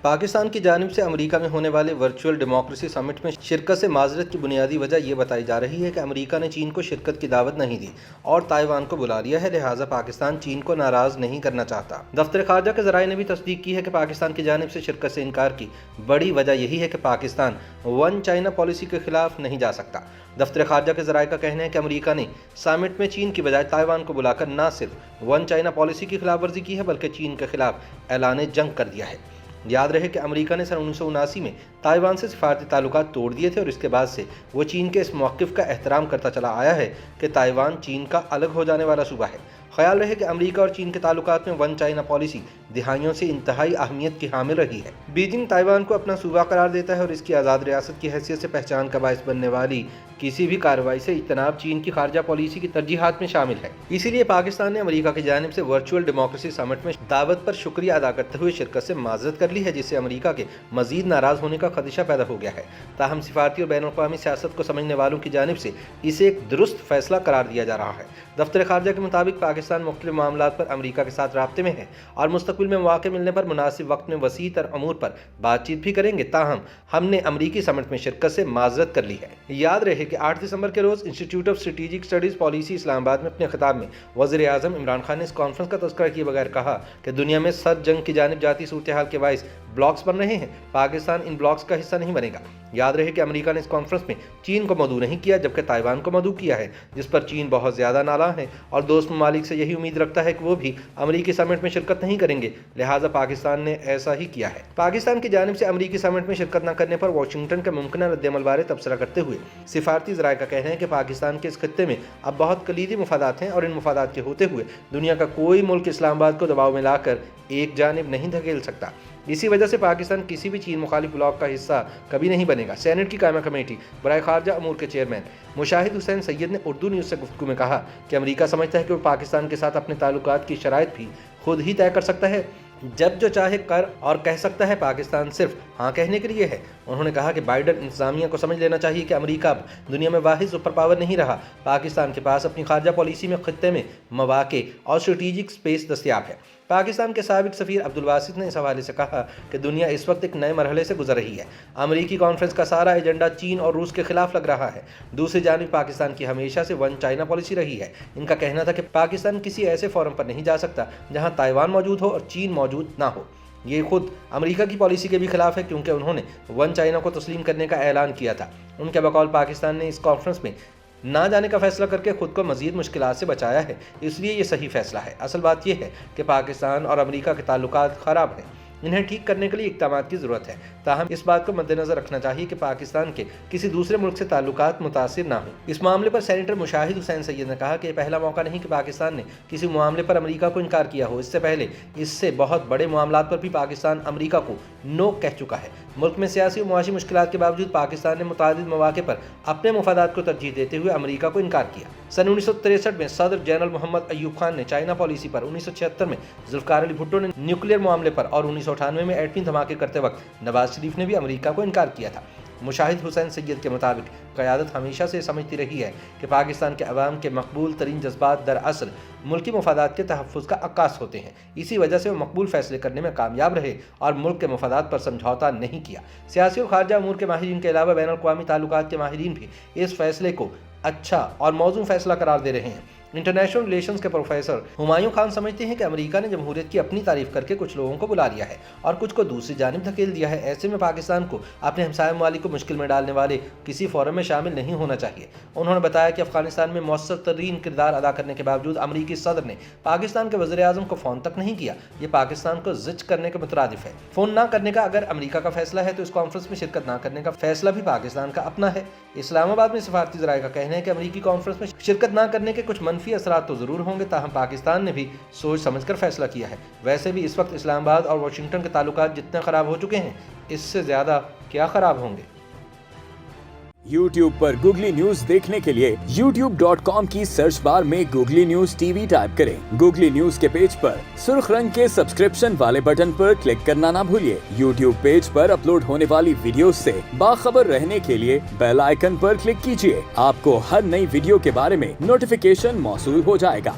پاکستان کی جانب سے امریکہ میں ہونے والے ورچوئل ڈیموکریسی سمٹ میں شرکت سے معذرت کی بنیادی وجہ یہ بتائی جا رہی ہے کہ امریکہ نے چین کو شرکت کی دعوت نہیں دی اور تائیوان کو بلا لیا ہے، لہٰذا پاکستان چین کو ناراض نہیں کرنا چاہتا۔ دفتر خارجہ کے ذرائع نے بھی تصدیق کی ہے کہ پاکستان کی جانب سے شرکت سے انکار کی بڑی وجہ یہی ہے کہ پاکستان ون چائنا پالیسی کے خلاف نہیں جا سکتا۔ دفتر خارجہ کے ذرائع کا کہنا ہے کہ امریکہ نے سمٹ میں چین کی بجائے تائیوان کو بلا کر نہ صرف ون چائنا پالیسی کی خلاف ورزی کی ہے بلکہ چین کے خلاف اعلان جنگ کر دیا ہے۔ یاد رہے کہ امریکہ نے سن 1979 میں تائیوان سے سفارتی تعلقات توڑ دیے تھے اور اس کے بعد سے وہ چین کے اس موقف کا احترام کرتا چلا آیا ہے کہ تائیوان چین کا الگ ہو جانے والا صوبہ ہے۔ خیال رہے کہ امریکہ اور چین کے تعلقات میں ون چائنا پالیسی دہائیوں سے انتہائی اہمیت کی حامل رہی ہے۔ بیجنگ تائیوان کو اپنا صوبہ قرار دیتا ہے اور اس کی آزاد ریاست کی حیثیت سے پہچان کا باعث بننے والی کسی بھی کارروائی سے اجتناب چین کی خارجہ پالیسی کی ترجیحات میں شامل ہے۔ اسی لیے پاکستان نے امریکہ کی جانب سے ورچوئل ڈیموکریسی سمٹ میں دعوت پر شکریہ ادا کرتے ہوئے شرکت سے معذرت کر لی ہے، جس سے امریکہ کے مزید ناراض ہونے کا خدشہ پیدا ہو گیا ہے۔ تاہم سفارتی اور بین الاقوامی سیاست کو سمجھنے والوں کی جانب سے اسے ایک درست فیصلہ قرار دیا جا رہا ہے۔ دفتر خارجہ کے مطابق پاکستان مختلف معاملات پر امریکہ کے ساتھ رابطے میں ہے اور مستقبل میں مواقع ملنے پر مناسب وقت میں وسیع تر امور پر بات چیت بھی کریں گے۔ تاہم ہم نے امریکی سمٹ میں شرکت سے معذرت کر لی ہے۔ یاد رہے کہ 8 دسمبر کے روز Institute of Strategic Studies policy Islamabad میں اپنے خطاب میں وزیر اعظم عمران خان نے اس کانفرنس کا تذکرہ کیے بغیر کہا کہ دنیا میں سرد جنگ کی جانب جاتی صورتحال کے باعث بلاکس بن رہے ہیں، پاکستان ان بلاکس کا حصہ نہیں بنے گا۔ یاد رہے کہ امریکہ نے اس کانفرنس میں چین کو مدعو نہیں کیا جبکہ تائیوان کو مدعو کیا ہے، جس پر چین بہت زیادہ نالاں ہے اور دوست ممالک سے یہی امید رکھتا ہے کہ وہ بھی امریکی سمٹ میں شرکت نہیں کریں گے، لہٰذا پاکستان نے ایسا ہی کیا ہے۔ پاکستان کی جانب سے امریکی سمٹ میں شرکت نہ کرنے پر واشنگٹن کے ممکنہ رد عمل بارے تبصرہ کرتے ہوئے سفارتی ذرائع کا کہنا ہے کہ پاکستان کے اس خطے میں اب بہت کلیدی مفادات ہیں اور ان مفادات کے ہوتے ہوئے دنیا کا کوئی ملک اسلام آباد کو دباؤ میں لا کر ایک جانب نہیں دھکیل سکتا۔ اسی وجہ سے پاکستان کسی بھی چین مخالف بلاک کا حصہ کبھی نہیں بنے گا۔ سینٹ کی قائمہ کمیٹی برائے خارجہ امور کے چیئرمین مشاہد حسین سید نے اردو نیوز سے گفتگو میں کہا کہ امریکہ سمجھتا ہے کہ وہ پاکستان کے ساتھ اپنے تعلقات کی شرائط بھی خود ہی طے کر سکتا ہے، جب جو چاہے کر اور کہہ سکتا ہے، پاکستان صرف ہاں کہنے کے لیے ہے۔ انہوں نے کہا کہ بائیڈن انتظامیہ کو سمجھ لینا چاہیے کہ امریکہ اب دنیا میں واحد سپر پاور نہیں رہا۔ پاکستان کے پاس اپنی خارجہ پالیسی میں خطے میں مواقع اور اسٹریٹجک سپیس دستیاب ہے۔ پاکستان کے سابق سفیر عبدالباسط نے اس حوالے سے کہا کہ دنیا اس وقت ایک نئے مرحلے سے گزر رہی ہے۔ امریکی کانفرنس کا سارا ایجنڈا چین اور روس کے خلاف لگ رہا ہے۔ دوسری جانب پاکستان کی ہمیشہ سے ون چائنا پالیسی رہی ہے۔ ان کا کہنا تھا کہ پاکستان کسی ایسے فورم پر نہیں جا سکتا جہاں تائیوان موجود ہو اور چین موجود نہ ہو۔ یہ خود امریکہ کی پالیسی کے بھی خلاف ہے کیونکہ انہوں نے ون چائنا کو تسلیم کرنے کا اعلان کیا تھا۔ ان کے بقول پاکستان نے اس کانفرنس میں نہ جانے کا فیصلہ کر کے خود کو مزید مشکلات سے بچایا ہے، اس لیے یہ صحیح فیصلہ ہے۔ اصل بات یہ ہے کہ پاکستان اور امریکہ کے تعلقات خراب ہیں، انہیں ٹھیک کرنے کے لیے اقدامات کی ضرورت ہے۔ تاہم اس بات کو مد نظر رکھنا چاہیے کہ پاکستان کے کسی دوسرے ملک سے تعلقات متاثر نہ ہوں۔ اس معاملے پر سینیٹر مشاہد حسین سید نے کہا کہ یہ پہلا موقع نہیں کہ پاکستان نے کسی معاملے پر امریکہ کو انکار کیا ہو۔ اس سے پہلے اس سے بہت بڑے معاملات پر بھی پاکستان امریکہ کو نو کہہ چکا ہے۔ ملک میں سیاسی و معاشی مشکلات کے باوجود پاکستان نے متعدد مواقع پر اپنے مفادات کو ترجیح دیتے ہوئے امریکہ کو انکار کیا۔ سن 1963 میں صدر جنرل محمد ایوب خان نے چائنا پالیسی پر، 1976 میں ذوالفقار علی بھٹو نے نیوکلیئر معاملے پر اور 1998 میں ایٹمی دھماکے کرتے وقت نواز شریف نے بھی امریکہ کو انکار کیا تھا۔ مشاہد حسین سید کے مطابق قیادت ہمیشہ سے سمجھتی رہی ہے کہ پاکستان کے عوام کے مقبول ترین جذبات دراصل ملکی مفادات کے تحفظ کا عکاس ہوتے ہیں۔ اسی وجہ سے وہ مقبول فیصلے کرنے میں کامیاب رہے اور ملک کے مفادات پر سمجھوتا نہیں کیا۔ سیاسی اور خارجہ امور کے ماہرین کے علاوہ بین الاقوامی تعلقات کے ماہرین بھی اس فیصلے کو اچھا اور موزوں فیصلہ قرار دے رہے ہیں۔ انٹرنیشنل ریلیشنز کے پروفیسر ہمایوں خان سمجھتے ہیں کہ امریکہ نے جمہوریت کی اپنی تعریف کر کے کچھ لوگوں کو بلا لیا ہے اور کچھ کو دوسری جانب دھکیل دیا ہے۔ ایسے میں پاکستان کو اپنے ہمسائے ممالک کو مشکل میں ڈالنے والے کسی فورم میں شامل نہیں ہونا چاہیے۔ انہوں نے بتایا کہ افغانستان میں مؤثر ترین کردار ادا کرنے کے باوجود امریکی صدر نے پاکستان کے وزیر اعظم کو فون تک نہیں کیا۔ یہ پاکستان کو زج کرنے کے مترادف ہے۔ فون نہ کرنے کا اگر امریکہ کا فیصلہ ہے تو اس کانفرنس میں شرکت نہ کرنے کا فیصلہ بھی پاکستان کا اپنا ہے۔ اسلام آباد میں سفارتی ذرائع کا کہنا ہے کہ امریکی کانفرنس میں شرکت نہ کرنے کے کچھ منفی اثرات تو ضرور ہوں گے، تاہم پاکستان نے بھی سوچ سمجھ کر فیصلہ کیا ہے۔ ویسے بھی اس وقت اسلام آباد اور واشنگٹن کے تعلقات جتنے خراب ہو چکے ہیں، اس سے زیادہ کیا خراب ہوں گے۔ YouTube پر گوگلی نیوز دیکھنے کے لیے youtube.com کی سرچ بار میں googly news T V type کریں۔ گوگلی نیوز کے پیج پر سرخ رنگ کے سبسکرپشن والے بٹن پر کلک کرنا نہ بھولیے۔ YouTube پیج پر اپلوڈ ہونے والی ویڈیوز سے باخبر رہنے کے لیے بیل آئیکن پر کلک کیجیے۔ آپ کو ہر نئی ویڈیو کے بارے میں نوٹیفیکیشن موصول ہو جائے گا۔